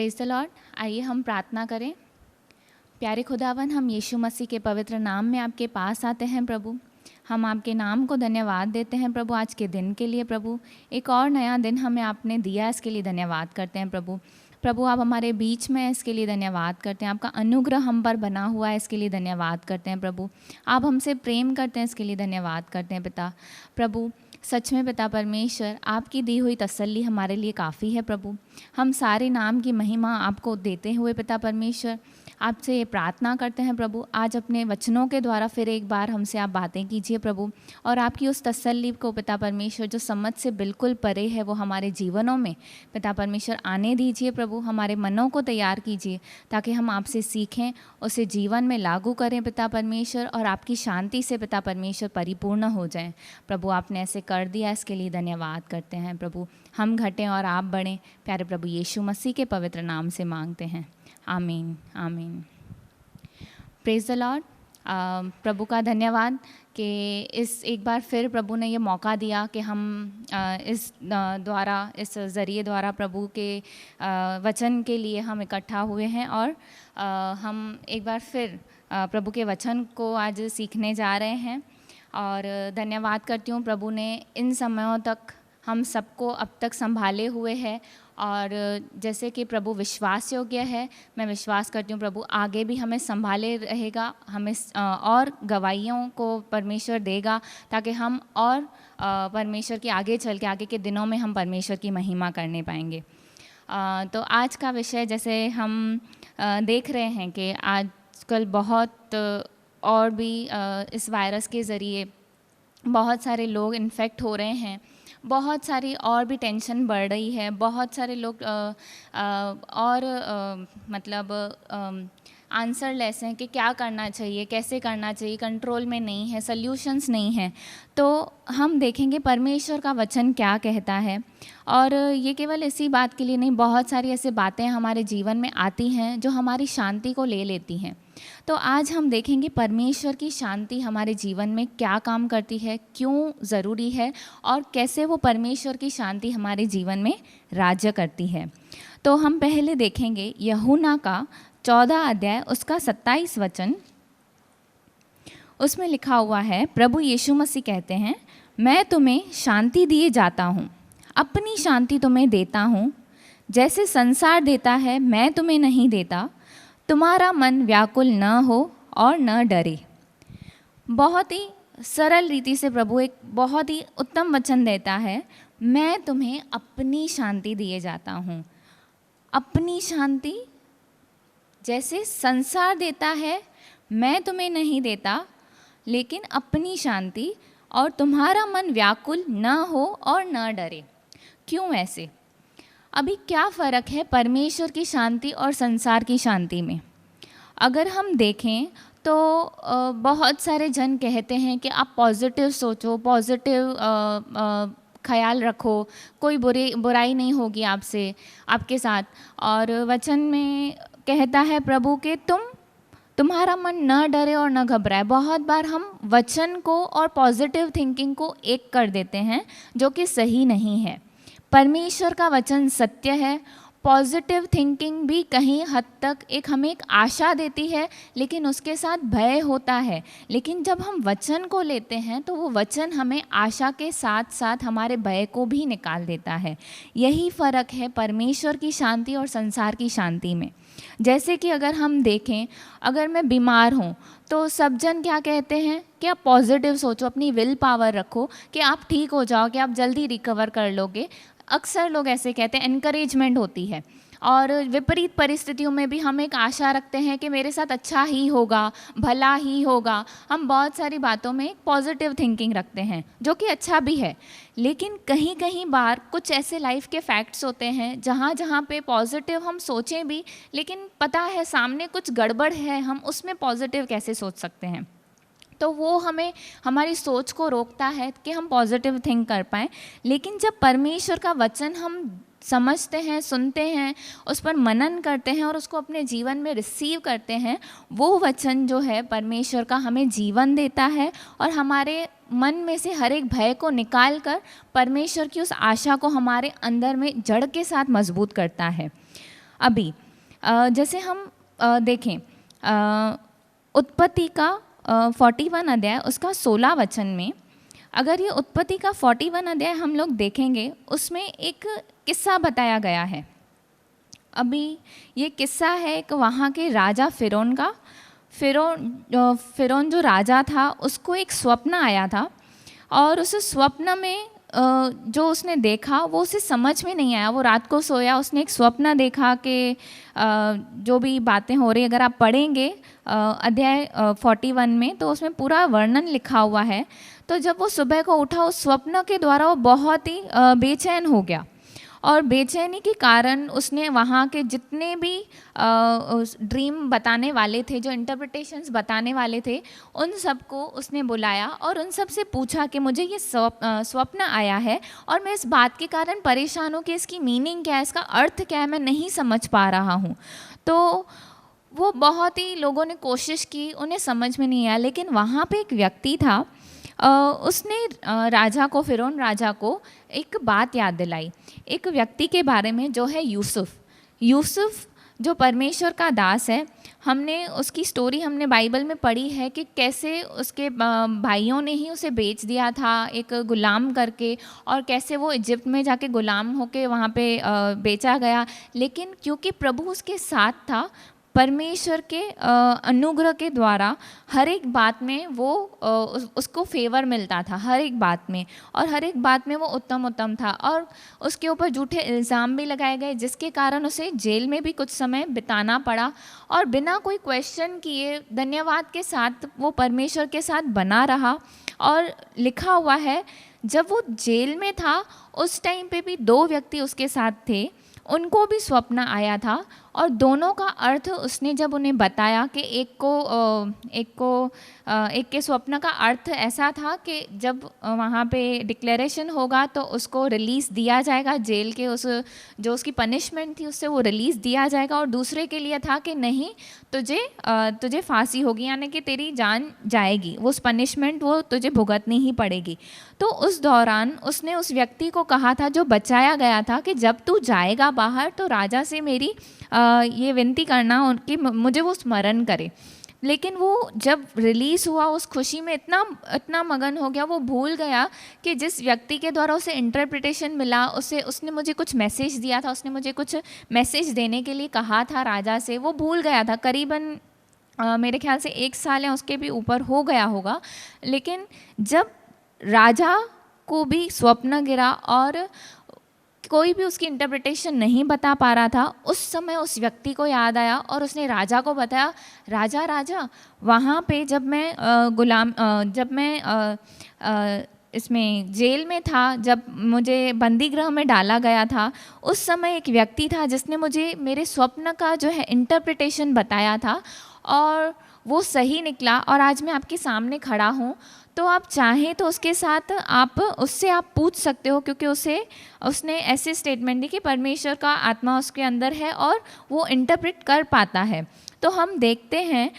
Praise the Lord. आइए हम प्रार्थना करें। प्यारे खुदावन, हम यीशु मसीह के पवित्र नाम में आपके पास आते हैं प्रभु। हम आपके नाम को धन्यवाद देते हैं प्रभु, आज के दिन के लिए प्रभु। एक और नया दिन हमें आपने दिया, इसके लिए धन्यवाद करते हैं प्रभु। प्रभु आप हमारे बीच में हैं, इसके लिए धन्यवाद करते हैं। आपका अनुग्रह हम पर बना हुआ है, इसके लिए धन्यवाद करते हैं प्रभु। आप हमसे प्रेम करते हैं, इसके लिए धन्यवाद करते हैं पिता। प्रभु सच में पिता परमेश्वर, आपकी दी हुई तसल्ली हमारे लिए काफ़ी है प्रभु। हम सारे नाम की महिमा आपको देते हुए पिता परमेश्वर आपसे ये प्रार्थना करते हैं प्रभु, आज अपने वचनों के द्वारा फिर एक बार हमसे आप बातें कीजिए प्रभु, और आपकी उस तसल्ली को पिता परमेश्वर जो समझ से बिल्कुल परे है वो हमारे जीवनों में पिता परमेश्वर आने दीजिए प्रभु। हमारे मनों को तैयार कीजिए ताकि हम आपसे सीखें, उसे जीवन में लागू करें पिता परमेश्वर, और आपकी शांति से पिता परमेश्वर परिपूर्ण हो जाएं प्रभु। आपने ऐसे कर दिया, इसके लिए धन्यवाद करते हैं प्रभु। हम घटें और आप बढ़ें, प्यारे प्रभु यीशु मसीह के पवित्र नाम से मांगते हैं, आमीन आमीन। Praise the Lord. प्रभु का धन्यवाद कि इस एक बार फिर प्रभु ने ये मौका दिया कि हम इस ज़रिए द्वारा प्रभु के वचन के लिए हम इकट्ठा हुए हैं, और हम एक बार फिर प्रभु के वचन को आज सीखने जा रहे हैं। और धन्यवाद करती हूँ, प्रभु ने इन समयों तक हम सबको अब तक संभाले हुए है, और जैसे कि प्रभु विश्वास योग्य है, मैं विश्वास करती हूँ प्रभु आगे भी हमें संभाले रहेगा, हमें और गवाहियों को परमेश्वर देगा ताकि हम और परमेश्वर के आगे चल के आगे के दिनों में हम परमेश्वर की महिमा करने पाएंगे। तो आज का विषय, जैसे हम देख रहे हैं कि आजकल बहुत और भी इस वायरस के ज़रिए बहुत सारे लोग इन्फेक्ट हो रहे हैं, बहुत सारी और भी टेंशन बढ़ रही है, बहुत सारे लोग मतलब आंसरलेस हैं कि क्या करना चाहिए, कैसे करना चाहिए, कंट्रोल में नहीं है, सल्यूशंस नहीं हैं। तो हम देखेंगे परमेश्वर का वचन क्या कहता है, और ये केवल इसी बात के लिए नहीं, बहुत सारी ऐसी बातें हमारे जीवन में आती हैं जो हमारी शांति को ले लेती हैं। तो आज हम देखेंगे परमेश्वर की शांति हमारे जीवन में क्या काम करती है, क्यों ज़रूरी है, और कैसे वो परमेश्वर की शांति हमारे जीवन में राज्य करती है। तो हम पहले देखेंगे यूहन्ना का 14 अध्याय उसका 27 वचन। उसमें लिखा हुआ है, प्रभु यीशु मसीह कहते हैं, मैं तुम्हें शांति दिए जाता हूँ, अपनी शांति तुम्हें देता हूँ, जैसे संसार देता है मैं तुम्हें नहीं देता। तुम्हारा मन व्याकुल न हो और न डरे। बहुत ही सरल रीति से प्रभु एक बहुत ही उत्तम वचन देता है, मैं तुम्हें अपनी शांति दिए जाता हूँ। अपनी शांति जैसे संसार देता है मैं तुम्हें नहीं देता, लेकिन अपनी शांति, और तुम्हारा मन व्याकुल न हो और न डरे। क्यों ऐसे? अभी क्या फ़र्क है परमेश्वर की शांति और संसार की शांति में? अगर हम देखें तो बहुत सारे जन कहते हैं कि आप पॉजिटिव सोचो, पॉजिटिव ख्याल रखो, कोई बुराई नहीं होगी आपके साथ। और वचन में कहता है प्रभु कि तुम्हारा मन न डरे और न घबराए। बहुत बार हम वचन को और पॉजिटिव थिंकिंग को एक कर देते हैं, जो कि सही नहीं है। परमेश्वर का वचन सत्य है। पॉजिटिव थिंकिंग भी कहीं हद तक हमें एक आशा देती है, लेकिन उसके साथ भय होता है। लेकिन जब हम वचन को लेते हैं तो वो वचन हमें आशा के साथ साथ हमारे भय को भी निकाल देता है। यही फ़र्क है परमेश्वर की शांति और संसार की शांति में। जैसे कि अगर हम देखें, अगर मैं बीमार हूँ तो सब जन क्या कहते हैं कि आप पॉजिटिव सोचो, अपनी विल पावर रखो कि आप ठीक हो जाओ, कि आप जल्दी रिकवर कर लोगे। अक्सर लोग ऐसे कहते हैं, एनकरेजमेंट होती है। और विपरीत परिस्थितियों में भी हम एक आशा रखते हैं कि मेरे साथ अच्छा ही होगा, भला ही होगा। हम बहुत सारी बातों में एक पॉजिटिव थिंकिंग रखते हैं, जो कि अच्छा भी है। लेकिन कहीं कहीं बार कुछ ऐसे लाइफ के फैक्ट्स होते हैं जहाँ पे पॉजिटिव हम सोचें भी, लेकिन पता है सामने कुछ गड़बड़ है, हम उसमें पॉजिटिव कैसे सोच सकते हैं। तो वो हमें हमारी सोच को रोकता है कि हम पॉजिटिव थिंक कर पाएँ। लेकिन जब परमेश्वर का वचन हम समझते हैं, सुनते हैं, उस पर मनन करते हैं और उसको अपने जीवन में रिसीव करते हैं, वो वचन जो है परमेश्वर का हमें जीवन देता है और हमारे मन में से हर एक भय को निकाल कर परमेश्वर की उस आशा को हमारे अंदर में जड़ के साथ मजबूत करता है। अभी जैसे हम देखें उत्पत्ति का 41 अध्याय उसका 16 वचन में, अगर ये उत्पत्ति का 41 अध्याय हम लोग देखेंगे, उसमें एक किस्सा बताया गया है। अभी ये किस्सा है एक वहाँ के राजा फ़िरौन का। फ़िरौन जो राजा था उसको एक स्वप्न आया था, और उस स्वप्न में जो उसने देखा वो उसे समझ में नहीं आया। वो रात को सोया, उसने एक स्वप्न देखा कि जो भी बातें हो रही, अगर आप पढ़ेंगे अध्याय 41 में तो उसमें पूरा वर्णन लिखा हुआ है। तो जब वो सुबह को उठा, उस स्वप्न के द्वारा वो बहुत ही बेचैन हो गया, और बेचैनी के कारण उसने वहाँ के जितने भी ड्रीम बताने वाले थे, जो इंटरप्रिटेशंस बताने वाले थे, उन सबको उसने बुलाया और उन सब से पूछा कि मुझे ये स्वप्न आया है और मैं इस बात के कारण परेशान हूँ कि इसकी मीनिंग क्या है, इसका अर्थ क्या है, मैं नहीं समझ पा रहा हूँ। तो वो बहुत ही लोगों ने कोशिश की, उन्हें समझ में नहीं आया। लेकिन वहाँ पे एक व्यक्ति था, उसने राजा को, फ़िरौन राजा को एक बात याद दिलाई, एक व्यक्ति के बारे में जो है यूसुफ जो परमेश्वर का दास है। हमने उसकी स्टोरी हमने बाइबल में पढ़ी है कि कैसे उसके भाइयों ने ही उसे बेच दिया था एक गुलाम करके, और कैसे वो इजिप्ट में जाके गुलाम होके वहाँ पे बेचा गया। लेकिन क्योंकि प्रभु उसके साथ था, परमेश्वर के अनुग्रह के द्वारा हर एक बात में वो उसको फेवर मिलता था, हर एक बात में, और हर एक बात में वो उत्तम था। और उसके ऊपर झूठे इल्ज़ाम भी लगाए गए, जिसके कारण उसे जेल में भी कुछ समय बिताना पड़ा, और बिना कोई क्वेश्चन किए धन्यवाद के साथ वो परमेश्वर के साथ बना रहा। और लिखा हुआ है जब वो जेल में था उस टाइम पे भी 2 व्यक्ति उसके साथ थे, उनको भी स्वप्न आया था, और दोनों का अर्थ उसने जब उन्हें बताया कि एक के स्वप्न का अर्थ ऐसा था कि जब वहाँ पे डिक्लेरेशन होगा तो उसको रिलीज़ दिया जाएगा, जेल के उस जो उसकी पनिशमेंट थी उससे वो रिलीज़ दिया जाएगा, और दूसरे के लिए था कि नहीं, तुझे फांसी होगी, यानी कि तेरी जान जाएगी, वो उस पनिशमेंट वो तुझे भुगतनी ही पड़ेगी। तो उस दौरान उसने उस व्यक्ति को कहा था जो बचाया गया था कि जब तू जाएगा बाहर तो राजा से मेरी ये विनती करना उनकी मुझे वो स्मरण करे। लेकिन वो जब रिलीज़ हुआ उस खुशी में इतना मगन हो गया, वो भूल गया कि जिस व्यक्ति के द्वारा उसे इंटरप्रिटेशन मिला, उसने मुझे कुछ मैसेज दिया था, उसने मुझे कुछ मैसेज देने के लिए कहा था राजा से, वो भूल गया था। करीबन मेरे ख्याल से 1 साल या उसके भी ऊपर हो गया होगा। लेकिन जब राजा को भी स्वप्न गिरा और कोई भी उसकी इंटरप्रिटेशन नहीं बता पा रहा था, उस समय उस व्यक्ति को याद आया और उसने राजा को बताया, राजा वहाँ पे जब मैं इसमें जेल में था, जब मुझे बंदी गृह में डाला गया था, उस समय एक व्यक्ति था जिसने मुझे मेरे स्वप्न का जो है इंटरप्रिटेशन बताया था, और वो सही निकला, और आज मैं आपके सामने खड़ा हूँ। तो आप चाहें तो उसके साथ उससे आप पूछ सकते हो, क्योंकि उसने ऐसे स्टेटमेंट दी कि परमेश्वर का आत्मा उसके अंदर है और वो इंटरप्रेट कर पाता है। तो हम देखते हैं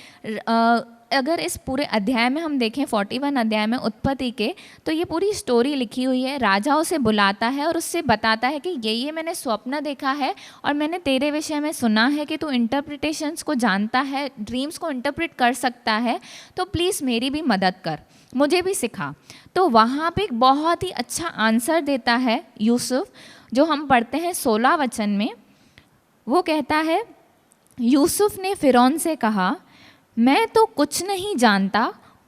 अगर इस पूरे अध्याय में हम देखें 41 अध्याय में उत्पत्ति के, तो ये पूरी स्टोरी लिखी हुई है। राजा उसे बुलाता है और उससे बताता है कि ये मैंने स्वप्न देखा है और मैंने तेरे विषय में सुना है कि तू इंटरप्रिटेशंस को जानता है, ड्रीम्स को इंटरप्रेट कर सकता है, तो प्लीज़ मेरी भी मदद कर, मुझे भी सिखा। तो वहाँ पे एक बहुत ही अच्छा आंसर देता है यूसुफ, जो हम पढ़ते हैं 16 वचन में। वो कहता है, यूसुफ ने फ़िरौन से कहा, मैं तो कुछ नहीं जानता,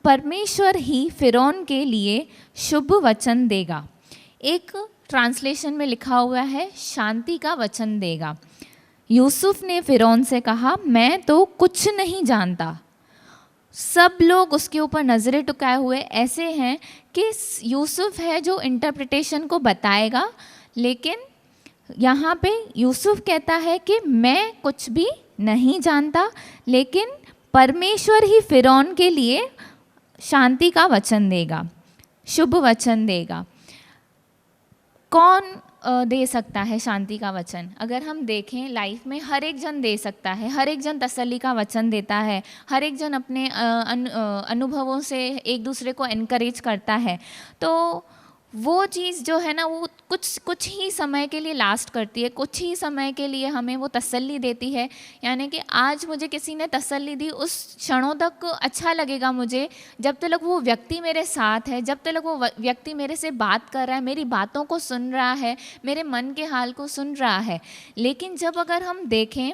परमेश्वर ही फ़िरौन के लिए शुभ वचन देगा। एक ट्रांसलेशन में लिखा हुआ है शांति का वचन देगा। यूसुफ ने फ़िरौन से कहा, मैं तो कुछ नहीं जानता। सब लोग उसके ऊपर नज़रें टिकाए हुए ऐसे हैं कि यूसुफ है जो इंटरप्रिटेशन को बताएगा, लेकिन यहाँ पे यूसुफ कहता है कि मैं कुछ भी नहीं जानता, लेकिन परमेश्वर ही फ़िरौन के लिए शांति का वचन देगा, शुभ वचन देगा। कौन दे सकता है शांति का वचन? अगर हम देखें लाइफ में हर एक जन दे सकता है, हर एक जन तसल्ली का वचन देता है, हर एक जन अपने अनुभवों से एक दूसरे को एनकरेज करता है। तो वो चीज़ जो है ना वो कुछ कुछ ही समय के लिए लास्ट करती है, कुछ ही समय के लिए हमें वो तसल्ली देती है। यानी कि आज मुझे किसी ने तसल्ली दी, उस क्षणों तक अच्छा लगेगा मुझे, जब तक वो व्यक्ति मेरे साथ है, जब तक वो व्यक्ति मेरे से बात कर रहा है, मेरी बातों को सुन रहा है, मेरे मन के हाल को सुन रहा है। लेकिन जब अगर हम देखें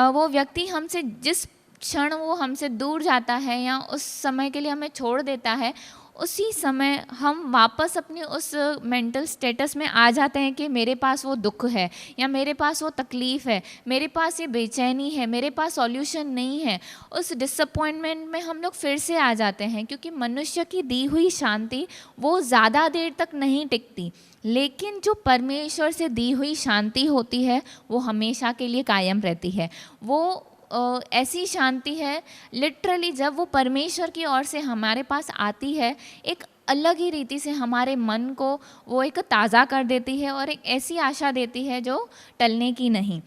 वो व्यक्ति हमसे जिस क्षण वो हमसे दूर जाता है या उस समय के लिए हमें छोड़ देता है, उसी समय हम वापस अपनी उस मेंटल स्टेटस में आ जाते हैं कि मेरे पास वो दुख है या मेरे पास वो तकलीफ़ है, मेरे पास ये बेचैनी है, मेरे पास सॉल्यूशन नहीं है। उस डिसअपॉइंटमेंट में हम लोग फिर से आ जाते हैं, क्योंकि मनुष्य की दी हुई शांति वो ज़्यादा देर तक नहीं टिकती, लेकिन जो परमेश्वर से दी हुई शांति होती है वो हमेशा के लिए कायम रहती है। वो ऐसी शांति है, लिटरली जब वो परमेश्वर की ओर से हमारे पास आती है, एक अलग ही रीति से हमारे मन को वो एक ताज़ा कर देती है और एक ऐसी आशा देती है जो टलने की नहीं।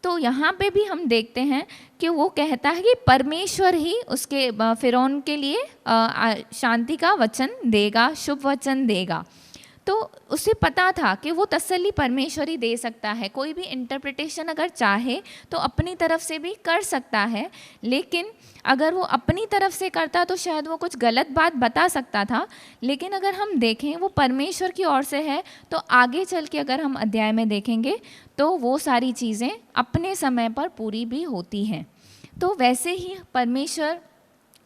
तो यहाँ पे भी हम देखते हैं कि वो कहता है कि परमेश्वर ही उसके फ़िरौन के लिए शांति का वचन देगा, शुभ वचन देगा। तो उसे पता था कि वो तसल्ली परमेश्वर ही दे सकता है। कोई भी इंटरप्रिटेशन अगर चाहे तो अपनी तरफ से भी कर सकता है, लेकिन अगर वो अपनी तरफ से करता तो शायद वो कुछ गलत बात बता सकता था। लेकिन अगर हम देखें वो परमेश्वर की ओर से है, तो आगे चल के अगर हम अध्याय में देखेंगे तो वो सारी चीज़ें अपने समय पर पूरी भी होती हैं। तो वैसे ही परमेश्वर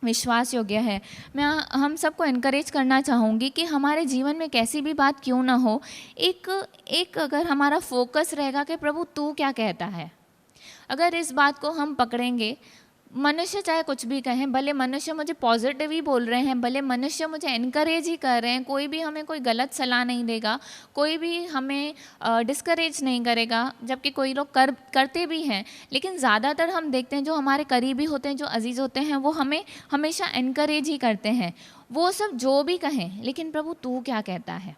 विश्वास योग्य है। मैं हम सबको इनकरेज करना चाहूँगी कि हमारे जीवन में कैसी भी बात क्यों ना हो, एक अगर हमारा फोकस रहेगा कि प्रभु तू क्या कहता है, अगर इस बात को हम पकड़ेंगे, मनुष्य चाहे कुछ भी कहें, भले मनुष्य मुझे पॉजिटिव ही बोल रहे हैं, भले मनुष्य मुझे इनकरेज ही कर रहे हैं, कोई भी हमें कोई गलत सलाह नहीं देगा, कोई भी हमें डिस्करेज नहीं करेगा, जबकि कोई लोग करते भी हैं। लेकिन ज़्यादातर हम देखते हैं जो हमारे करीबी होते हैं, जो अजीज़ होते हैं, वो हमें हमेशा इनकरेज ही करते हैं। वो सब जो भी कहें, लेकिन प्रभु तू क्या कहता है।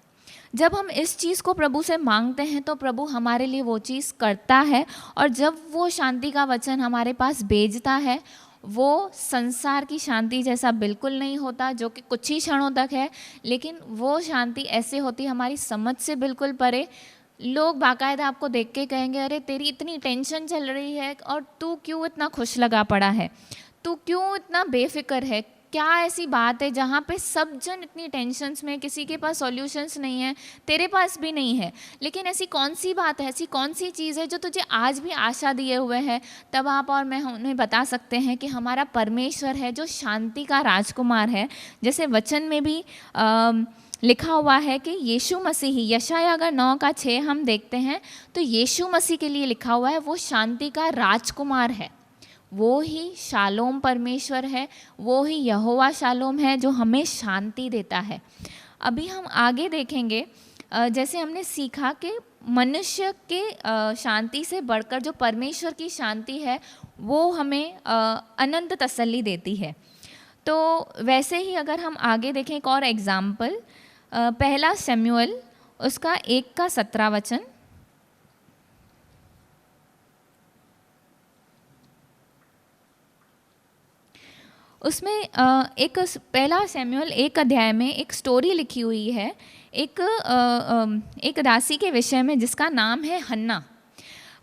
जब हम इस चीज़ को प्रभु से मांगते हैं तो प्रभु हमारे लिए वो चीज़ करता है, और जब वो शांति का वचन हमारे पास भेजता है, वो संसार की शांति जैसा बिल्कुल नहीं होता जो कि कुछ ही क्षणों तक है, लेकिन वो शांति ऐसे होती हमारी समझ से बिल्कुल परे। लोग बाकायदा आपको देख के कहेंगे, अरे तेरी इतनी टेंशन चल रही है और तू क्यों इतना खुश लगा पड़ा है, तू क्यों इतना बेफिक्र है, क्या ऐसी बात है जहाँ पे सब जन इतनी टेंशन्स में, किसी के पास सॉल्यूशंस नहीं है, तेरे पास भी नहीं है। लेकिन ऐसी कौन सी बात है, ऐसी कौन सी चीज़ है जो तुझे आज भी आशा दिए हुए है। तब आप और मैं उन्हें बता सकते हैं कि हमारा परमेश्वर है जो शांति का राजकुमार है। जैसे वचन में भी लिखा हुआ है कि यीशु मसीह ही, यशायाह अगर 9:6 हम देखते हैं तो यीशु मसीह के लिए लिखा हुआ है वो शांति का राजकुमार है। वो ही शालोम परमेश्वर है, वो ही यहोवा शालोम है जो हमें शांति देता है। अभी हम आगे देखेंगे, जैसे हमने सीखा कि मनुष्य के शांति से बढ़कर जो परमेश्वर की शांति है वो हमें अनंत तसल्ली देती है। तो वैसे ही अगर हम आगे देखें एक और एग्जाम्पल, पहला शमूएल उसका 1:17, उसमें एक पहला शमूएल 1 अध्याय में एक स्टोरी लिखी हुई है एक दासी के विषय में जिसका नाम है हन्ना।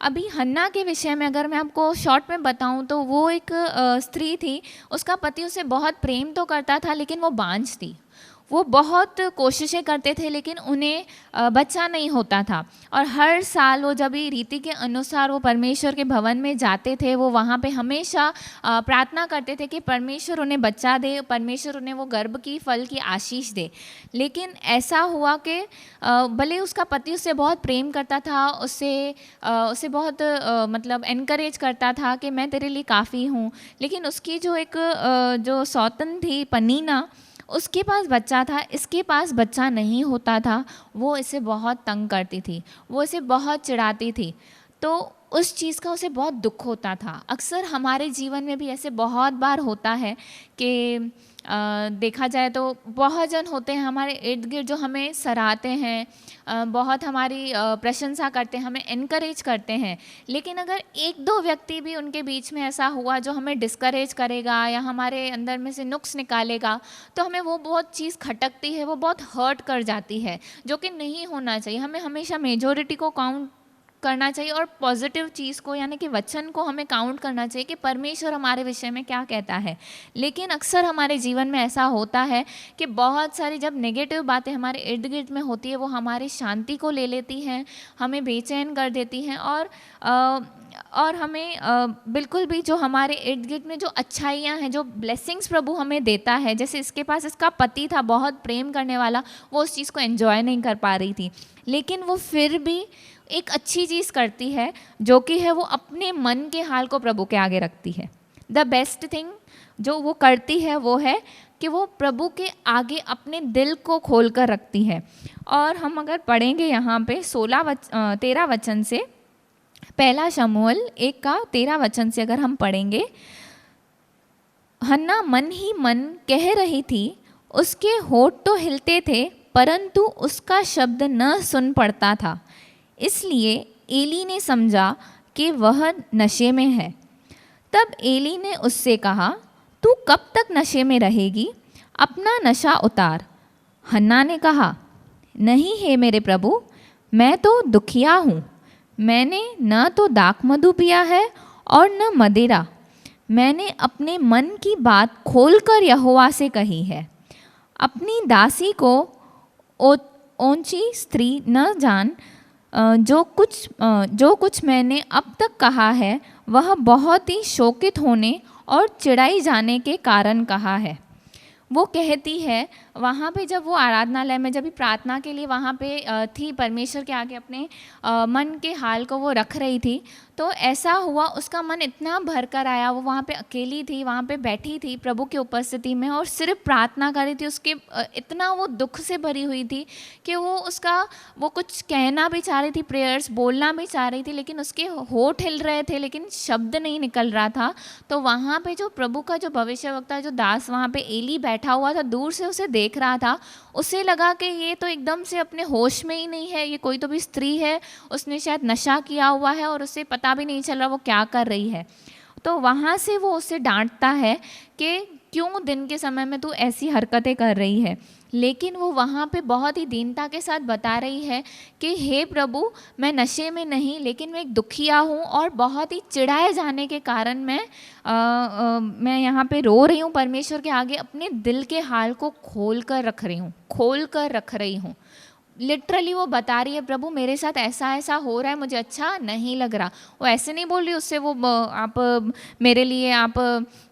अभी हन्ना के विषय में अगर मैं आपको शॉर्ट में बताऊं तो वो एक स्त्री थी, उसका पति उसे बहुत प्रेम तो करता था लेकिन वो बांझ थी। वो बहुत कोशिशें करते थे लेकिन उन्हें बच्चा नहीं होता था, और हर साल वो जब भी रीति के अनुसार वो परमेश्वर के भवन में जाते थे, वो वहाँ पे हमेशा प्रार्थना करते थे कि परमेश्वर उन्हें बच्चा दे, परमेश्वर उन्हें वो गर्भ की फल की आशीष दे। लेकिन ऐसा हुआ कि भले उसका पति उससे बहुत प्रेम करता था, उसे बहुत मतलब एनकरेज करता था कि मैं तेरे लिए काफ़ी हूँ, लेकिन उसकी जो एक जो सौतन थी पनीना, उसके पास बच्चा था, इसके पास बच्चा नहीं होता था। वो इसे बहुत तंग करती थी, वो इसे बहुत चिढ़ाती थी, तो उस चीज़ का उसे बहुत दुख होता था। अक्सर हमारे जीवन में भी ऐसे बहुत बार होता है कि देखा जाए तो बहुत जन होते हैं हमारे इर्द गिर्द जो हमें सराहते हैं, बहुत हमारी प्रशंसा करते हैं, हमें इनकरेज करते हैं। लेकिन अगर एक दो व्यक्ति भी उनके बीच में ऐसा हुआ जो हमें डिस्करेज करेगा या हमारे अंदर में से नुक्स निकालेगा, तो हमें वो बहुत चीज़ खटकती है, वो बहुत हर्ट कर जाती है, जो कि नहीं होना चाहिए। हमें हमेशा मेजॉरिटी को काउंट करना चाहिए और पॉजिटिव चीज़ को यानी कि वचन को हमें काउंट करना चाहिए कि परमेश्वर हमारे विषय में क्या कहता है। लेकिन अक्सर हमारे जीवन में ऐसा होता है कि बहुत सारी जब नेगेटिव बातें हमारे इर्द गिर्द में होती है, वो हमारी शांति को ले लेती हैं, हमें बेचैन कर देती हैं और हमें बिल्कुल भी जो हमारे इर्द गिर्द में जो अच्छाइयाँ हैं, जो ब्लेसिंग्स प्रभु हमें देता है, जैसे इसके पास इसका पति था बहुत प्रेम करने वाला, वो उस चीज़ को एंजॉय नहीं कर पा रही थी। लेकिन वो फिर भी एक अच्छी चीज़ करती है, जो कि है वो अपने मन के हाल को प्रभु के आगे रखती है। द बेस्ट थिंग जो वो करती है वो है कि वो प्रभु के आगे अपने दिल को खोल कर रखती है। और हम अगर पढ़ेंगे यहाँ पे 13 वचन से, पहला शमूएल 1:13 से अगर हम पढ़ेंगे, हन्ना मन ही मन कह रही थी, उसके होठ तो हिलते थे परंतु उसका शब्द न सुन पड़ता था, इसलिए एली ने समझा कि वह नशे में है। तब एली ने उससे कहा, तू कब तक नशे में रहेगी? अपना नशा उतार। हन्ना ने कहा, नहीं है मेरे प्रभु, मैं तो दुखिया हूँ। मैंने न तो दाखमधु पिया है और न मदिरा। मैंने अपने मन की बात खोलकर यहोवा से कही है। अपनी दासी को ओंची स्त्री न जान। जो कुछ मैंने अब तक कहा है वह बहुत ही शोकित होने और चिढ़ाई जाने के कारण कहा है। वो कहती है वहाँ पे जब वो आराधनालय में जब भी प्रार्थना के लिए वहाँ पे थी, परमेश्वर के आगे अपने मन के हाल को वो रख रही थी, तो ऐसा हुआ उसका मन इतना भर कर आया, वो वहाँ पे अकेली थी, वहाँ पे बैठी थी प्रभु की उपस्थिति में और सिर्फ प्रार्थना कर रही थी। उसके इतना वो दुख से भरी हुई थी कि वो कुछ कहना भी चाह रही थी, प्रेयर्स बोलना भी चाह रही थी, लेकिन उसके होठ हिल रहे थे लेकिन शब्द नहीं निकल रहा था। तो वहाँ पे जो प्रभु का जो भविष्यवक्ता जो दास वहाँ पे एली बैठा हुआ था, दूर से उसे देख रहा था। उसे लगा कि ये तो एकदम से अपने होश में ही नहीं है, ये कोई तो भी स्त्री है, उसने शायद नशा किया हुआ है और उसे पता भी नहीं चल रहा वो क्या कर रही है। तो वहाँ से वो उसे डांटता है कि क्यों दिन के समय में तू ऐसी हरकतें कर रही है। लेकिन वो वहाँ पे बहुत ही दीनता के साथ बता रही है कि हे प्रभु, मैं नशे में नहीं, लेकिन मैं एक दुखिया हूँ और बहुत ही चिढ़ाए जाने के कारण मैं यहाँ पे रो रही हूँ परमेश्वर के आगे, अपने दिल के हाल को खोल कर रख रही हूँ। लिटरली वो बता रही है, प्रभु मेरे साथ ऐसा ऐसा हो रहा है, मुझे अच्छा नहीं लग रहा। वो ऐसे नहीं बोल रही उससे आप मेरे लिए आप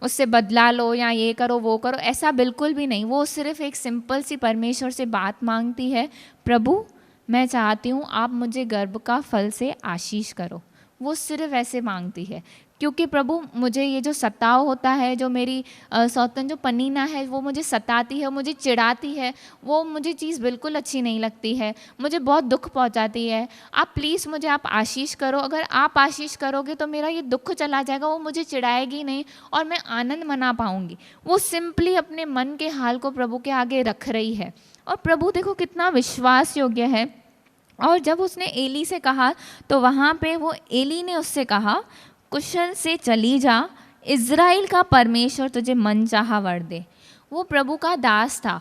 उससे बदला लो या ये करो वो करो, ऐसा बिल्कुल भी नहीं। वो सिर्फ एक सिंपल सी परमेश्वर से बात मांगती है, प्रभु मैं चाहती हूँ आप मुझे गर्भ का फल से आशीष करो। वो सिर्फ ऐसे मांगती है, क्योंकि प्रभु मुझे ये जो सताव होता है, जो मेरी सौतन जो पनीना है वो मुझे सताती है, मुझे चिढ़ाती है, वो मुझे चीज़ बिल्कुल अच्छी नहीं लगती है, मुझे बहुत दुख पहुंचाती है। आप प्लीज़ मुझे आप आशीष करो, अगर आप आशीष करोगे तो मेरा ये दुख चला जाएगा, वो मुझे चिढ़ाएगी नहीं और मैं आनंद मना पाऊँगी। वो सिंपली अपने मन के हाल को प्रभु के आगे रख रही है। और प्रभु देखो कितना विश्वास योग्य है। और जब उसने एली से कहा तो वहाँ पे वो एली ने उससे कहा, कुशल से चली जा, इज़राइल का परमेश्वर तुझे मनचाहा वर दे। वो प्रभु का दास था,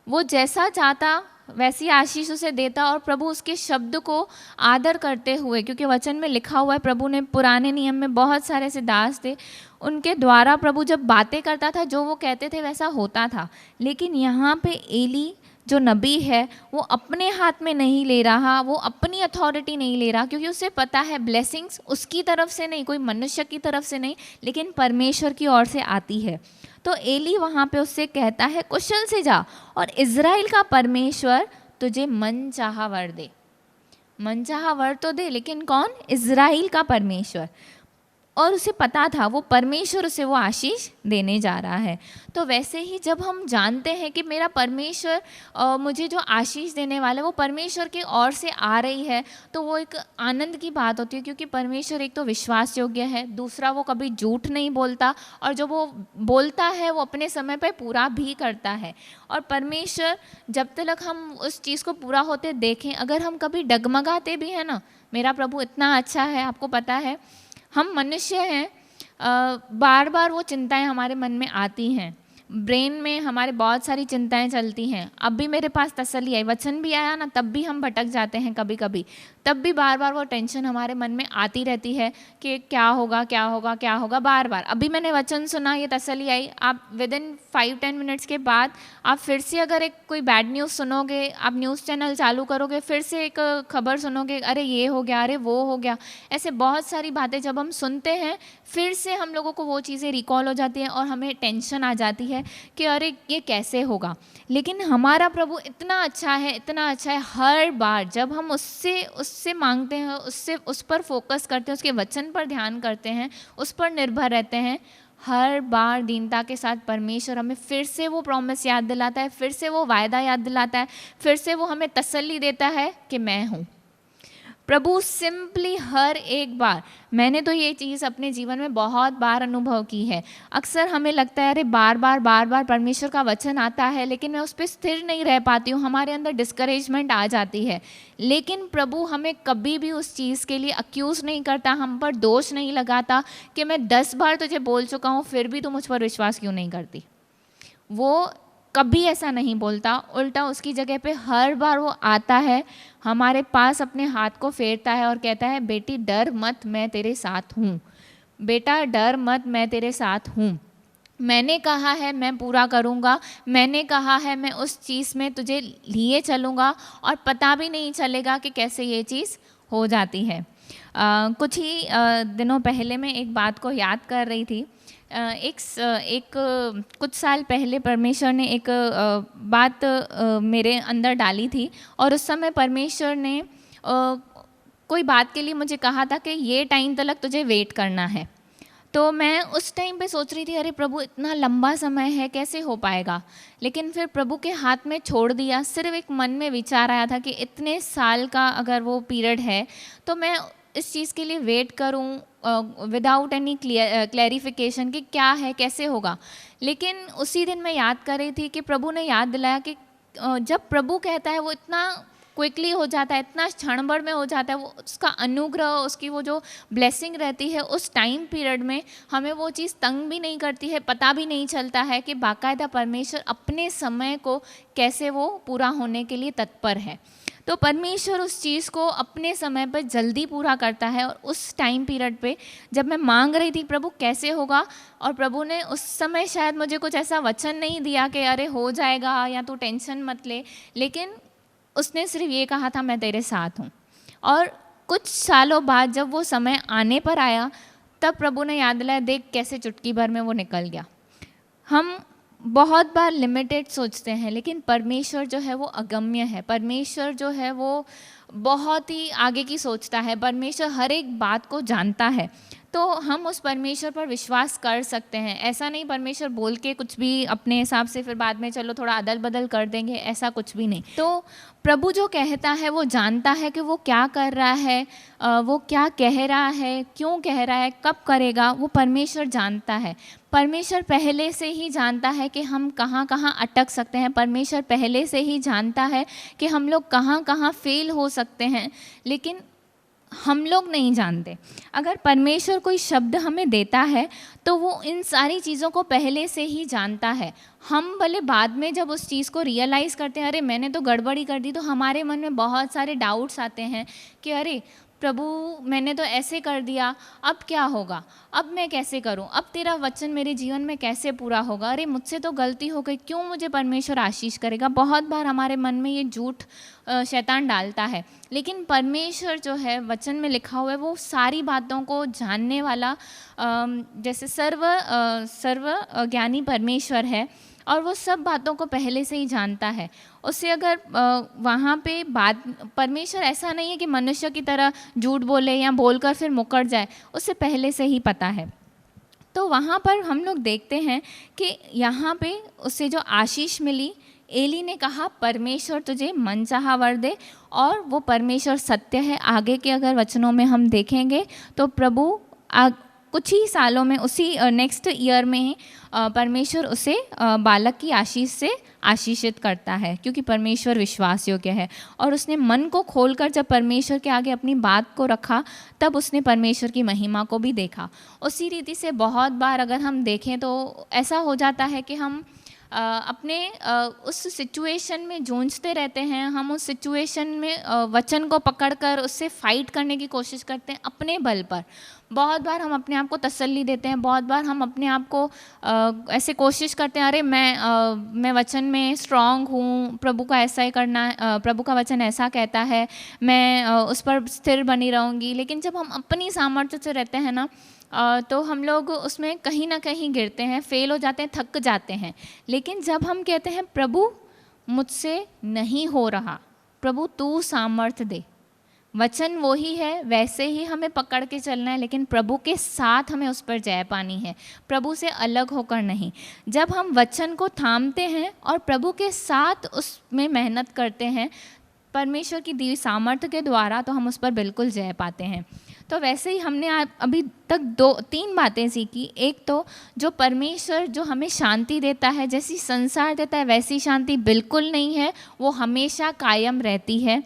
वो जैसा चाहता वैसी आशीष उसे देता और प्रभु उसके शब्द को आदर करते हुए, क्योंकि वचन में लिखा हुआ है प्रभु ने पुराने नियम में बहुत सारे ऐसे दास थे, उनके द्वारा प्रभु जब बातें करता था जो वो कहते थे वैसा होता था। लेकिन यहाँ पे एली जो नबी है वो अपने हाथ में नहीं ले रहा, वो अपनी अथॉरिटी नहीं ले रहा, क्योंकि उसे पता है ब्लेसिंग्स उसकी तरफ से नहीं, कोई मनुष्य की तरफ से नहीं, लेकिन परमेश्वर की ओर से आती है। तो एली वहाँ पे उससे कहता है, कुशल से जा और इज़राइल का परमेश्वर तुझे मनचाहा वर दे। मनचाहा वर तो दे, लेकिन कौन? इज़राइल का परमेश्वर। और उसे पता था वो परमेश्वर उसे वो आशीष देने जा रहा है। तो वैसे ही जब हम जानते हैं कि मेरा परमेश्वर मुझे जो आशीष देने वाला है वो परमेश्वर की ओर से आ रही है, तो वो एक आनंद की बात होती है, क्योंकि परमेश्वर एक तो विश्वास योग्य है, दूसरा वो कभी झूठ नहीं बोलता, और जो वो बोलता है वो अपने समय पर पूरा भी करता है। और परमेश्वर जब तक हम उस चीज़ को पूरा होते देखें, अगर हम कभी डगमगाते भी हैं ना, मेरा प्रभु इतना अच्छा है, आपको पता है हम मनुष्य हैं, बार बार वो चिंताएं हमारे मन में आती हैं, ब्रेन में हमारे बहुत सारी चिंताएं चलती हैं। अब भी मेरे पास तसल्ली आई, वचन भी आया ना, तब भी हम भटक जाते हैं कभी कभी, तब भी बार बार वो टेंशन हमारे मन में आती रहती है कि क्या होगा क्या होगा क्या होगा, बार बार। अभी मैंने वचन सुना, ये तसल्ली आई, आप विद इन 5-10 मिनट्स के बाद आप फिर से अगर एक कोई बैड न्यूज़ सुनोगे, आप न्यूज़ चैनल चालू करोगे, फिर से एक खबर सुनोगे, अरे ये हो गया, अरे वो हो गया। ऐसे बहुत सारी बातें जब हम सुनते हैं, फिर से हम लोगों को वो चीज़ें रिकॉल हो जाती हैं और हमें टेंशन आ जाती है कि अरे ये कैसे होगा। लेकिन हमारा प्रभु इतना अच्छा है, इतना अच्छा है, हर बार जब हम उससे मांगते हैं, उससे उस पर फोकस करते हैं, उसके वचन पर ध्यान करते हैं, उस पर निर्भर रहते हैं, हर बार दीनता के साथ परमेश्वर हमें फिर से वो प्रॉमिस याद दिलाता है, फिर से वो वायदा याद दिलाता है, फिर से वो हमें तसल्ली देता है कि मैं हूँ। प्रभु सिंपली हर एक बार, मैंने तो ये चीज़ अपने जीवन में बहुत बार अनुभव की है। अक्सर हमें लगता है अरे बार बार परमेश्वर का वचन आता है, लेकिन मैं उस पर स्थिर नहीं रह पाती हूँ, हमारे अंदर डिस्करेजमेंट आ जाती है। लेकिन प्रभु हमें कभी भी उस चीज़ के लिए अक्यूज़ नहीं करता, हम पर दोष नहीं लगाता कि मैं 10 बार तुझे बोल चुका हूँ फिर भी तू मुझ पर विश्वास क्यों नहीं करती। वो कभी ऐसा नहीं बोलता, उल्टा उसकी जगह पे हर बार वो आता है, हमारे पास अपने हाथ को फेरता है और कहता है बेटी डर मत, मैं तेरे साथ हूँ, बेटा डर मत, मैं तेरे साथ हूँ, मैंने कहा है मैं पूरा करूँगा, मैंने कहा है मैं उस चीज़ में तुझे लिए चलूँगा, और पता भी नहीं चलेगा कि कैसे ये चीज़ हो जाती है। कुछ ही दिनों पहले मैं एक बात को याद कर रही थी। कुछ साल पहले परमेश्वर ने एक बात मेरे अंदर डाली थी, और उस समय परमेश्वर ने कोई बात के लिए मुझे कहा था कि ये टाइम तक तुझे वेट करना है। तो मैं उस टाइम पे सोच रही थी अरे प्रभु इतना लंबा समय है, कैसे हो पाएगा। लेकिन फिर प्रभु के हाथ में छोड़ दिया। सिर्फ एक मन में विचार आया था कि इतने साल का अगर वो पीरियड है तो मैं इस चीज़ के लिए वेट करूं विदाउट एनी क्लैरिफिकेशन कि क्या है, कैसे होगा। लेकिन उसी दिन मैं याद कर रही थी कि प्रभु ने याद दिलाया कि जब प्रभु कहता है वो इतना क्विकली हो जाता है, इतना क्षण भर में हो जाता है। वो उसका अनुग्रह, उसकी वो जो ब्लेसिंग रहती है उस टाइम पीरियड में हमें वो चीज़ तंग भी नहीं करती है, पता भी नहीं चलता है कि बाकायदा परमेश्वर अपने समय को कैसे वो पूरा होने के लिए तत्पर है। तो परमेश्वर उस चीज़ को अपने समय पर जल्दी पूरा करता है। और उस टाइम पीरियड पे जब मैं मांग रही थी प्रभु कैसे होगा, और प्रभु ने उस समय शायद मुझे कुछ ऐसा वचन नहीं दिया कि अरे हो जाएगा या तू टेंशन मत ले, लेकिन उसने सिर्फ ये कहा था मैं तेरे साथ हूँ। और कुछ सालों बाद जब वो समय आने पर आया तब प्रभु ने याद दिलाया, देख कैसे चुटकी भर में वो निकल गया। हम बहुत बार लिमिटेड सोचते हैं, लेकिन परमेश्वर जो है वो अगम्य है। परमेश्वर जो है वो बहुत ही आगे की सोचता है। परमेश्वर हर एक बात को जानता है, तो हम उस परमेश्वर पर विश्वास कर सकते हैं। ऐसा नहीं परमेश्वर बोल के कुछ भी अपने हिसाब से फिर बाद में चलो थोड़ा अदल बदल कर देंगे, ऐसा कुछ भी नहीं। तो प्रभु जो कहता है वो जानता है कि वो क्या कर रहा है, वो क्या कह रहा है, क्यों कह रहा है, कब करेगा, वो परमेश्वर जानता है। परमेश्वर पहले से ही जानता है कि हम कहाँ कहाँ अटक सकते हैं। परमेश्वर पहले से ही जानता है कि हम लोग कहाँ कहाँ फेल हो सकते हैं, लेकिन हम लोग नहीं जानते। अगर परमेश्वर कोई शब्द हमें देता है तो वो इन सारी चीज़ों को पहले से ही जानता है। हम भले बाद में जब उस चीज़ को रियलाइज़ करते हैं अरे मैंने तो गड़बड़ी कर दी, तो हमारे मन में बहुत सारे डाउट्स आते हैं कि अरे प्रभु मैंने तो ऐसे कर दिया, अब क्या होगा, अब मैं कैसे करूं, अब तेरा वचन मेरे जीवन में कैसे पूरा होगा, अरे मुझसे तो गलती हो गई, क्यों मुझे परमेश्वर आशीष करेगा। बहुत बार हमारे मन में ये झूठ शैतान डालता है। लेकिन परमेश्वर जो है वचन में लिखा हुआ है वो सारी बातों को जानने वाला जैसे सर्व ज्ञानी परमेश्वर है, और वो सब बातों को पहले से ही जानता है। उससे अगर वहाँ पे बात, परमेश्वर ऐसा नहीं है कि मनुष्य की तरह झूठ बोले या बोलकर फिर मुकर जाए, उससे पहले से ही पता है। तो वहाँ पर हम लोग देखते हैं कि यहाँ पे उससे जो आशीष मिली, एली ने कहा परमेश्वर तुझे मनचाहा वर दे, और वो परमेश्वर सत्य है। आगे के अगर वचनों में हम देखेंगे तो प्रभु कुछ ही सालों में, उसी नेक्स्ट ईयर में ही परमेश्वर उसे बालक की आशीष से आशीषित करता है, क्योंकि परमेश्वर विश्वास योग्य है। और उसने मन को खोलकर जब परमेश्वर के आगे अपनी बात को रखा, तब उसने परमेश्वर की महिमा को भी देखा। उसी रीति से बहुत बार अगर हम देखें तो ऐसा हो जाता है कि हम अपने उस सिचुएशन में जूझते रहते हैं। हम उस सिचुएशन में वचन को पकड़कर उससे फाइट करने की कोशिश करते हैं अपने बल पर। बहुत बार हम अपने आप को तसल्ली देते हैं, बहुत बार हम अपने आप को ऐसे कोशिश करते हैं, अरे मैं वचन में स्ट्रांग हूँ, प्रभु का ऐसा ही करना, प्रभु का वचन ऐसा कहता है, मैं उस पर स्थिर बनी रहूँगी। लेकिन जब हम अपनी सामर्थ्य से रहते हैं ना, तो हम लोग उसमें कहीं ना कहीं गिरते हैं, फेल हो जाते हैं, थक जाते हैं। लेकिन जब हम कहते हैं प्रभु मुझसे नहीं हो रहा, प्रभु तू सामर्थ्य दे, वचन वही है, वैसे ही हमें पकड़ के चलना है, लेकिन प्रभु के साथ हमें उस पर जय पानी है, प्रभु से अलग होकर नहीं। जब हम वचन को थामते हैं और प्रभु के साथ उसमें मेहनत करते हैं परमेश्वर की दी हुई सामर्थ्य के द्वारा, तो हम उस पर बिल्कुल जय पाते हैं। तो वैसे ही हमने अभी तक 2-3 बातें सीखी। एक तो जो परमेश्वर जो हमें शांति देता है, जैसी संसार देता है वैसी शांति बिल्कुल नहीं है, वो हमेशा कायम रहती है।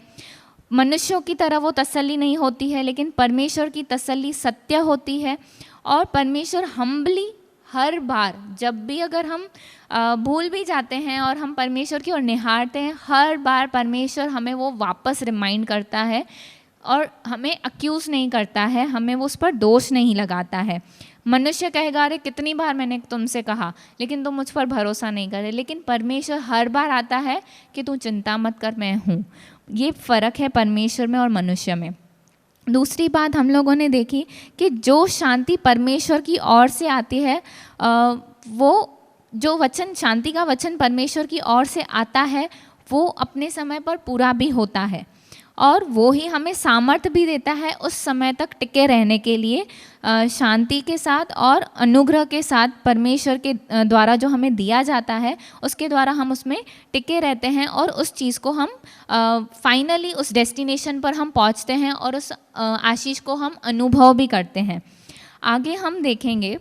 मनुष्यों की तरह वो तसल्ली नहीं होती है, लेकिन परमेश्वर की तसल्ली सत्य होती है। और परमेश्वर हम्बली हर बार, जब भी अगर हम भूल भी जाते हैं और हम परमेश्वर की ओर निहारते हैं, हर बार परमेश्वर हमें वो वापस रिमाइंड करता है और हमें अक्यूज़ नहीं करता है, हमें वो उस पर दोष नहीं लगाता है। मनुष्य कहेगा अरे कितनी बार मैंने तुमसे कहा, लेकिन तुम मुझ पर भरोसा नहीं करे, लेकिन परमेश्वर हर बार आता है कि तू चिंता मत कर, मैं हूँ। ये फ़र्क है परमेश्वर में और मनुष्य में। दूसरी बात हम लोगों ने देखी कि जो शांति परमेश्वर की ओर से आती है, वो जो वचन, शांति का वचन परमेश्वर की ओर से आता है, वो अपने समय पर पूरा भी होता है और वो ही हमें सामर्थ्य भी देता है उस समय तक टिके रहने के लिए, शांति के साथ और अनुग्रह के साथ परमेश्वर के द्वारा जो हमें दिया जाता है, उसके द्वारा हम उसमें टिके रहते हैं और उस चीज़ को हम फाइनली उस डेस्टिनेशन पर हम पहुंचते हैं और उस आशीष को हम अनुभव भी करते हैं। आगे हम देखेंगे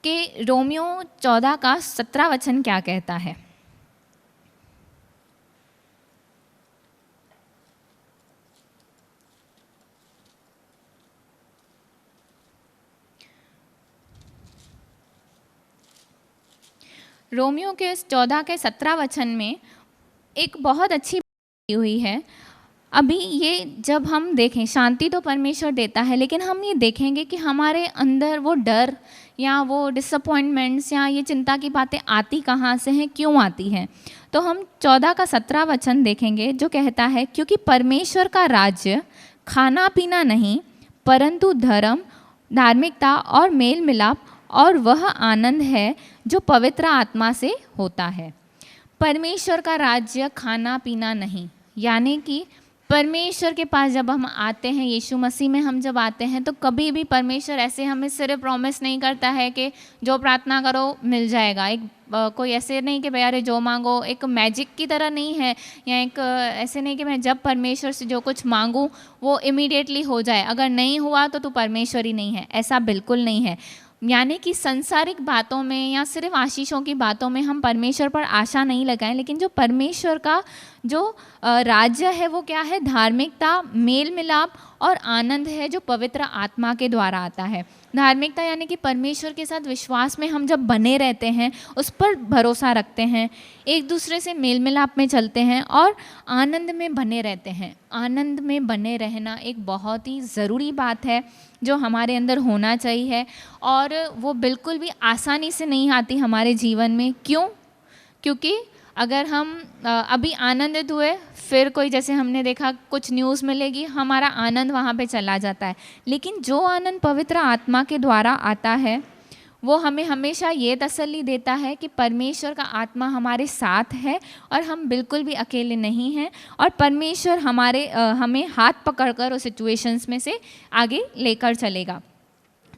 कि रोमियो 14 का 17 वचन क्या कहता है। रोमियो के 14 के 17 वचन में एक बहुत अच्छी बात हुई है। अभी ये जब हम देखें, शांति तो परमेश्वर देता है, लेकिन हम ये देखेंगे कि हमारे अंदर वो डर या वो डिसअपॉइंटमेंट्स या ये चिंता की बातें आती कहाँ से हैं, क्यों आती हैं। तो हम 14 का 17 वचन देखेंगे जो कहता है, क्योंकि परमेश्वर का राज्य खाना पीना नहीं परंतु धर्म, धार्मिकता और मेल मिलाप और वह आनंद है जो पवित्र आत्मा से होता है। परमेश्वर का राज्य खाना पीना नहीं, यानी कि परमेश्वर के पास जब हम आते हैं, यीशु मसीह में हम जब आते हैं, तो कभी भी परमेश्वर ऐसे हमें सिर्फ प्रॉमिस नहीं करता है कि जो प्रार्थना करो मिल जाएगा। एक कोई ऐसे नहीं कि भाई अरे जो मांगो, एक मैजिक की तरह नहीं है, या एक ऐसे नहीं कि मैं जब परमेश्वर से जो कुछ मांगूँ वो इमीडिएटली हो जाए, अगर नहीं हुआ तो तू परमेश्वर ही नहीं है, ऐसा बिल्कुल नहीं है। यानी कि संसारिक बातों में या सिर्फ आशीषों की बातों में हम परमेश्वर पर आशा नहीं लगाएं, लेकिन जो परमेश्वर का जो राज्य है वो क्या है, धार्मिकता, मेल मिलाप और आनंद है जो पवित्र आत्मा के द्वारा आता है। धार्मिकता यानी कि परमेश्वर के साथ विश्वास में हम जब बने रहते हैं, उस पर भरोसा रखते हैं, एक दूसरे से मेल मिलाप में चलते हैं और आनंद में बने रहते हैं। आनंद में बने रहना एक बहुत ही ज़रूरी बात है जो हमारे अंदर होना चाहिए, और वो बिल्कुल भी आसानी से नहीं आती हमारे जीवन में। क्यों? क्योंकि अगर हम अभी आनंदित हुए, फिर कोई, जैसे हमने देखा कुछ न्यूज़ मिलेगी, हमारा आनंद वहाँ पे चला जाता है। लेकिन जो आनंद पवित्र आत्मा के द्वारा आता है वो हमें हमेशा ये तसल्ली देता है कि परमेश्वर का आत्मा हमारे साथ है और हम बिल्कुल भी अकेले नहीं हैं, और परमेश्वर हमें हाथ पकड़कर उस सिचुएशंस में से आगे लेकर चलेगा।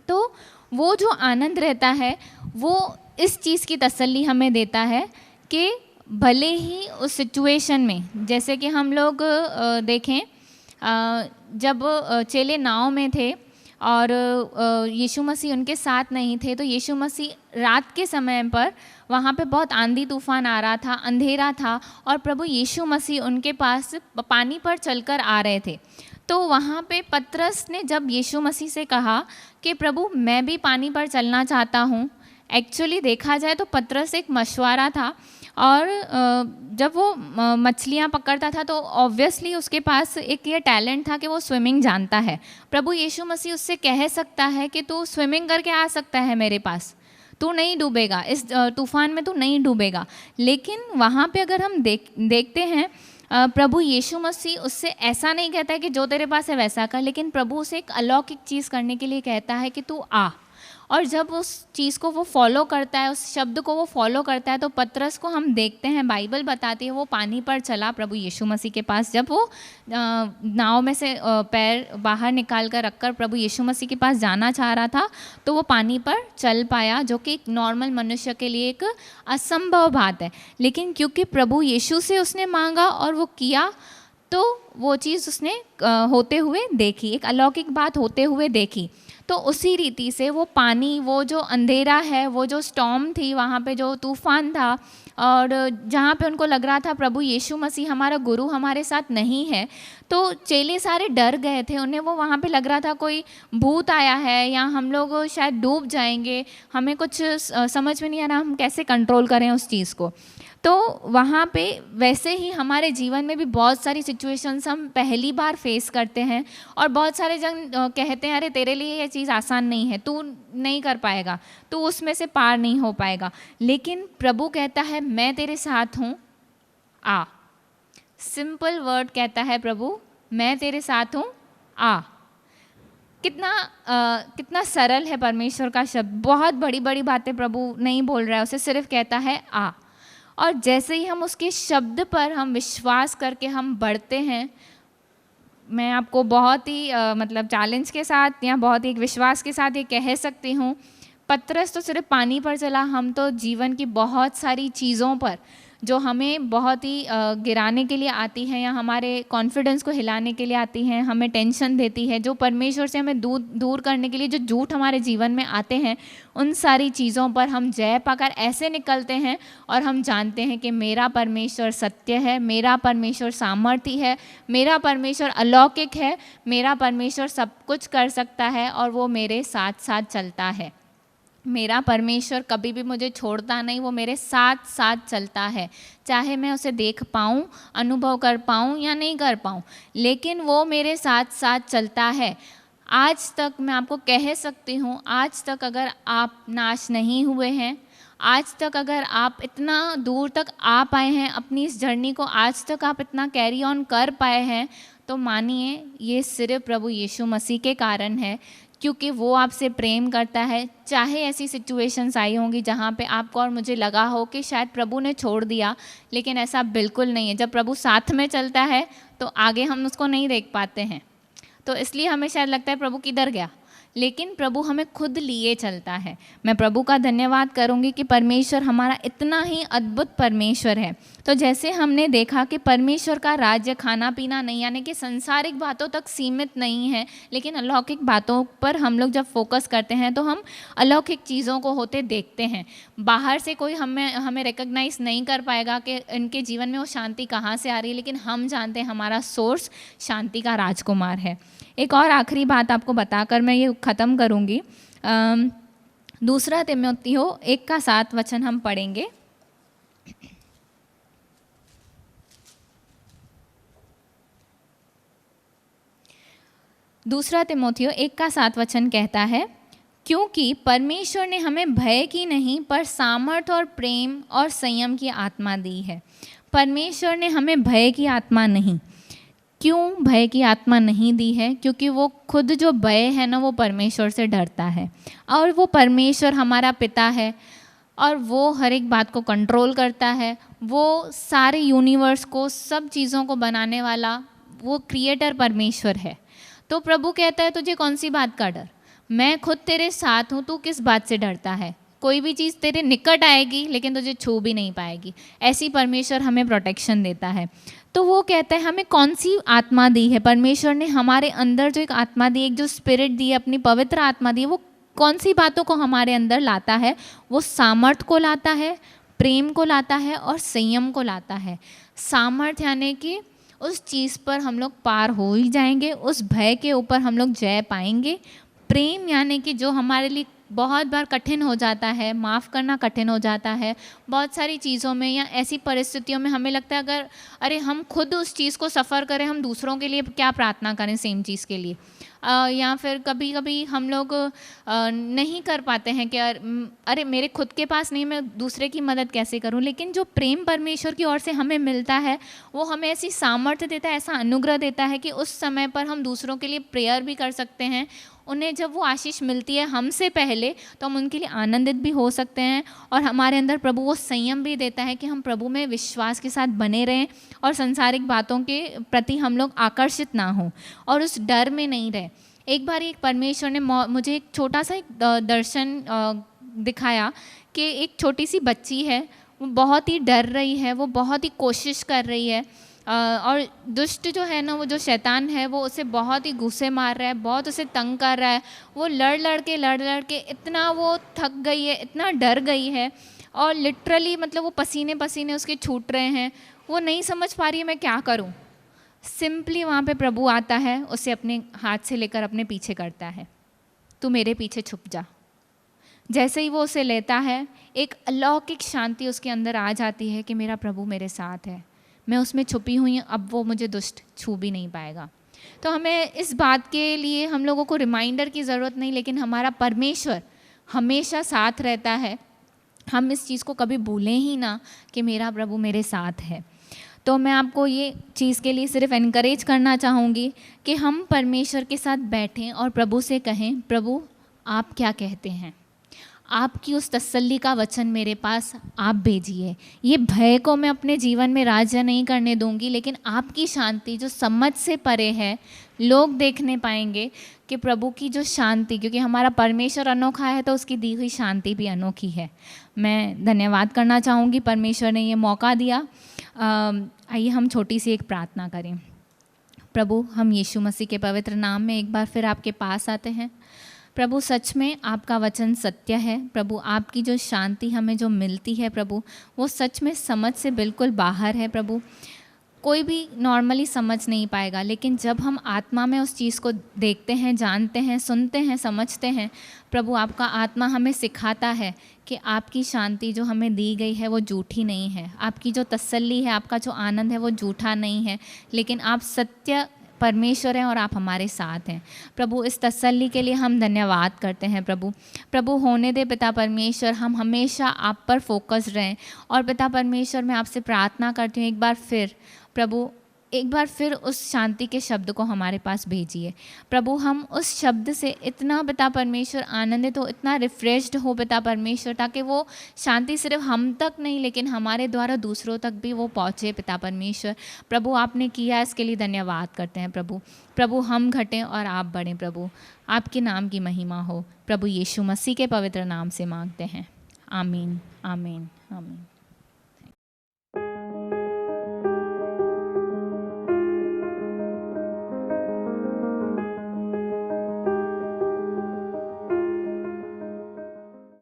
तो वो जो आनंद रहता है वो इस चीज़ की तसल्ली हमें देता है कि भले ही उस सिचुएशन में, जैसे कि हम लोग देखें जब चेले नाव में थे और यीशु मसीह उनके साथ नहीं थे, तो यीशु मसीह रात के समय पर वहाँ पे बहुत आंधी तूफान आ रहा था, अंधेरा था, और प्रभु यीशु मसीह उनके पास पानी पर चलकर आ रहे थे। तो वहाँ पे पतरस ने जब यीशु मसीह से कहा कि प्रभु मैं भी पानी पर चलना चाहता हूँ, एक्चुअली देखा जाए तो पतरस एक मछुआरा था, और जब वो मछलियाँ पकड़ता था तो ऑब्वियसली उसके पास एक ये टैलेंट था कि वो स्विमिंग जानता है। प्रभु यीशु मसीह उससे कह सकता है कि तू स्विमिंग करके आ सकता है मेरे पास, तू नहीं डूबेगा, इस तूफान में तू नहीं डूबेगा। लेकिन वहाँ पे अगर हम देखते हैं प्रभु यीशु मसीह उससे ऐसा नहीं कहता है कि जो तेरे पास है वैसा कर, लेकिन प्रभु उसे एक अलौकिक चीज़ करने के लिए कहता है कि तू आ। और जब उस चीज़ को वो फॉलो करता है, उस शब्द को वो फॉलो करता है, तो पतरस को हम देखते हैं, बाइबल बताती है वो पानी पर चला प्रभु यीशु मसीह के पास। जब वो नाव में से पैर बाहर निकाल कर रखकर प्रभु यीशु मसीह के पास जाना चाह रहा था, तो वो पानी पर चल पाया, जो कि एक नॉर्मल मनुष्य के लिए एक असंभव बात है। लेकिन क्योंकि प्रभु यीशु से उसने मांगा और वो किया, तो वो चीज़ उसने होते हुए देखी, एक अलौकिक बात होते हुए देखी। तो उसी रीति से वो पानी, वो जो अंधेरा है, वो जो स्टॉर्म थी, वहाँ पे जो तूफ़ान था, और जहाँ पे उनको लग रहा था प्रभु यीशु मसीह हमारा गुरु हमारे साथ नहीं है, तो चेले सारे डर गए थे। उन्हें वो वहाँ पे लग रहा था कोई भूत आया है या हम लोग शायद डूब जाएंगे, हमें कुछ समझ में नहीं आ रहा हम कैसे कंट्रोल करें उस चीज़ को। तो वहाँ पे वैसे ही हमारे जीवन में भी बहुत सारी सिचुएशंस हम पहली बार फेस करते हैं, और बहुत सारे जन कहते हैं अरे तेरे लिए ये चीज़ आसान नहीं है, तू नहीं कर पाएगा, तू उसमें से पार नहीं हो पाएगा। लेकिन प्रभु कहता है मैं तेरे साथ हूँ, आ। सिंपल वर्ड कहता है प्रभु, मैं तेरे साथ हूँ, आ। कितना सरल है परमेश्वर का शब्द। बहुत बड़ी बड़ी बातें प्रभु नहीं बोल रहा है, उसे सिर्फ कहता है आ। और जैसे ही हम उसके शब्द पर हम विश्वास करके हम बढ़ते हैं, मैं आपको बहुत ही मतलब चैलेंज के साथ या बहुत ही एक विश्वास के साथ ये कह सकती हूँ, पतरस तो सिर्फ पानी पर चला, हम तो जीवन की बहुत सारी चीज़ों पर जो हमें बहुत ही गिराने के लिए आती हैं या हमारे कॉन्फिडेंस को हिलाने के लिए आती हैं, हमें टेंशन देती है, जो परमेश्वर से हमें दूर करने के लिए जो झूठ हमारे जीवन में आते हैं, उन सारी चीज़ों पर हम जय पाकर ऐसे निकलते हैं और हम जानते हैं कि मेरा परमेश्वर सत्य है, मेरा परमेश्वर सामर्थी है, मेरा परमेश्वर अलौकिक है, मेरा परमेश्वर सब कुछ कर सकता है और वो मेरे साथ साथ चलता है। मेरा परमेश्वर कभी भी मुझे छोड़ता नहीं, वो मेरे साथ साथ चलता है, चाहे मैं उसे देख पाऊँ, अनुभव कर पाऊँ या नहीं कर पाऊँ, लेकिन वो मेरे साथ साथ चलता है। आज तक मैं आपको कह सकती हूँ, आज तक अगर आप नाश नहीं हुए हैं, आज तक अगर आप इतना दूर तक आ पाए हैं अपनी इस जर्नी को, आज तक आप इतना कैरी ऑन कर पाए हैं, तो मानिए ये सिर्फ प्रभु यीशु मसीह के कारण है, क्योंकि वो आपसे प्रेम करता है। चाहे ऐसी सिचुएशंस आई होंगी जहाँ पे आपको और मुझे लगा हो कि शायद प्रभु ने छोड़ दिया, लेकिन ऐसा बिल्कुल नहीं है। जब प्रभु साथ में चलता है तो आगे हम उसको नहीं देख पाते हैं, तो इसलिए हमें शायद लगता है प्रभु किधर गया, लेकिन प्रभु हमें खुद लिए चलता है। मैं प्रभु का धन्यवाद करूंगी कि परमेश्वर हमारा इतना ही अद्भुत परमेश्वर है। तो जैसे हमने देखा कि परमेश्वर का राज्य खाना पीना नहीं, यानी कि सांसारिक बातों तक सीमित नहीं है, लेकिन अलौकिक बातों पर हम लोग जब फोकस करते हैं तो हम अलौकिक चीज़ों को होते देखते हैं। बाहर से कोई हमें रिकग्नाइज नहीं कर पाएगा कि इनके जीवन में वो शांति कहाँ से आ रही है, लेकिन हम जानते हैं हमारा सोर्स शांति का राजकुमार है। एक और आखिरी बात आपको बताकर मैं ये ख़त्म करूँगी। दूसरा तीमुथियो 1:7 वचन हम पढ़ेंगे। दूसरा तीमुथियो 1:7 वचन कहता है, क्योंकि परमेश्वर ने हमें भय की नहीं पर सामर्थ और प्रेम और संयम की आत्मा दी है। परमेश्वर ने हमें भय की आत्मा नहीं, क्यों भय की आत्मा नहीं दी है? क्योंकि वो खुद जो भय है ना, वो परमेश्वर से डरता है, और वो परमेश्वर हमारा पिता है, और वो हर एक बात को कंट्रोल करता है। वो सारे यूनिवर्स को, सब चीज़ों को बनाने वाला वो क्रिएटर परमेश्वर है। तो प्रभु कहता है तुझे कौन सी बात का डर? मैं खुद तेरे साथ हूँ, तू किस बात से डरता है? कोई भी चीज़ तेरे निकट आएगी लेकिन तुझे छू भी नहीं पाएगी। ऐसी परमेश्वर हमें प्रोटेक्शन देता है। तो वो कहता है हमें कौन सी आत्मा दी है? परमेश्वर ने हमारे अंदर जो एक आत्मा दी, एक जो स्पिरिट दी है, अपनी पवित्र आत्मा दी है, वो कौन सी बातों को हमारे अंदर लाता है? वो सामर्थ को लाता है, प्रेम को लाता है, और संयम को लाता है। सामर्थ यानी कि उस चीज़ पर हम लोग पार हो ही जाएंगे, उस भय के ऊपर हम लोग जय पाएंगे। प्रेम यानी कि जो हमारे लिए बहुत बार कठिन हो जाता है, माफ़ करना कठिन हो जाता है बहुत सारी चीज़ों में, या ऐसी परिस्थितियों में हमें लगता है अगर अरे हम खुद उस चीज़ को सफ़र करें, हम दूसरों के लिए क्या प्रार्थना करें सेम चीज़ के लिए। या फिर कभी कभी हम लोग नहीं कर पाते हैं कि अरे मेरे खुद के पास नहीं, मैं दूसरे की मदद कैसे करूं। लेकिन जो प्रेम परमेश्वर की ओर से हमें मिलता है, वो हमें ऐसी सामर्थ्य देता है, ऐसा अनुग्रह देता है कि उस समय पर हम दूसरों के लिए प्रेयर भी कर सकते हैं। उन्हें जब वो आशीष मिलती है हमसे पहले, तो हम उनके लिए आनंदित भी हो सकते हैं, और हमारे अंदर प्रभु वो संयम भी देता है कि हम प्रभु में विश्वास के साथ बने रहें, और संसारिक बातों के प्रति हम लोग आकर्षित ना हों, और उस डर में नहीं रहे। एक बार एक परमेश्वर ने मुझे एक छोटा सा एक दर्शन दिखाया कि एक छोटी सी बच्ची है, वो बहुत ही डर रही है, वो बहुत ही कोशिश कर रही है, और दुष्ट जो है ना, वो जो शैतान है, वो उसे बहुत ही गुस्से मार रहा है, बहुत उसे तंग कर रहा है। वो लड़ लड़ के इतना वो थक गई है, इतना डर गई है, और लिटरली मतलब वो पसीने पसीने उसके छूट रहे हैं। वो नहीं समझ पा रही है मैं क्या करूं। सिंपली वहाँ पे प्रभु आता है, उसे अपने हाथ से लेकर अपने पीछे करता है, तू मेरे पीछे छुप जा। जैसे ही वो उसे लेता है, एक अलौकिक शांति उसके अंदर आ जाती है कि मेरा प्रभु मेरे साथ है, मैं उसमें छुपी हुई हूँ, अब वो मुझे दुष्ट छू भी नहीं पाएगा। तो हमें इस बात के लिए हम लोगों को रिमाइंडर की ज़रूरत नहीं, लेकिन हमारा परमेश्वर हमेशा साथ रहता है। हम इस चीज़ को कभी भूलें ही ना कि मेरा प्रभु मेरे साथ है। तो मैं आपको ये चीज़ के लिए सिर्फ एनकरेज करना चाहूँगी कि हम परमेश्वर के साथ बैठें और प्रभु से कहें, प्रभु आप क्या कहते हैं? आपकी उस तसल्ली का वचन मेरे पास आप भेजिए। ये भय को मैं अपने जीवन में राज्य नहीं करने दूंगी, लेकिन आपकी शांति जो समझ से परे है, लोग देखने पाएंगे कि प्रभु की जो शांति, क्योंकि हमारा परमेश्वर अनोखा है तो उसकी दी हुई शांति भी अनोखी है। मैं धन्यवाद करना चाहूँगी, परमेश्वर ने ये मौका दिया। आइए हम छोटी सी एक प्रार्थना करें। प्रभु, हम यीशु मसीह के पवित्र नाम में एक बार फिर आपके पास आते हैं। प्रभु, सच में आपका वचन सत्य है। प्रभु, आपकी जो शांति हमें जो मिलती है प्रभु, वो सच में समझ से बिल्कुल बाहर है। प्रभु, कोई भी नॉर्मली समझ नहीं पाएगा, लेकिन जब हम आत्मा में उस चीज़ को देखते हैं, जानते हैं, सुनते हैं, समझते हैं, प्रभु आपका आत्मा हमें सिखाता है कि आपकी शांति जो हमें दी गई है वो झूठी नहीं है। आपकी जो तसल्ली है, आपका जो आनंद है वो झूठा नहीं है, लेकिन आप सत्य परमेश्वर हैं और आप हमारे साथ हैं। प्रभु, इस तसल्ली के लिए हम धन्यवाद करते हैं। प्रभु होने दे पिता परमेश्वर, हम हमेशा आप पर फोकस रहें। और पिता परमेश्वर, मैं आपसे प्रार्थना करती हूँ एक बार फिर प्रभु, एक बार फिर उस शांति के शब्द को हमारे पास भेजिए। प्रभु, हम उस शब्द से इतना पिता परमेश्वर आनंदित हो, इतना रिफ्रेश्ड हो पिता परमेश्वर, ताकि वो शांति सिर्फ हम तक नहीं, लेकिन हमारे द्वारा दूसरों तक भी वो पहुँचे पिता परमेश्वर। प्रभु, आपने किया, इसके लिए धन्यवाद करते हैं। प्रभु हम घटें और आप बढ़ें। प्रभु, आपके नाम की महिमा हो। प्रभु यीशु मसीह के पवित्र नाम से मांगते हैं, आमीन, आमीन, आमीन।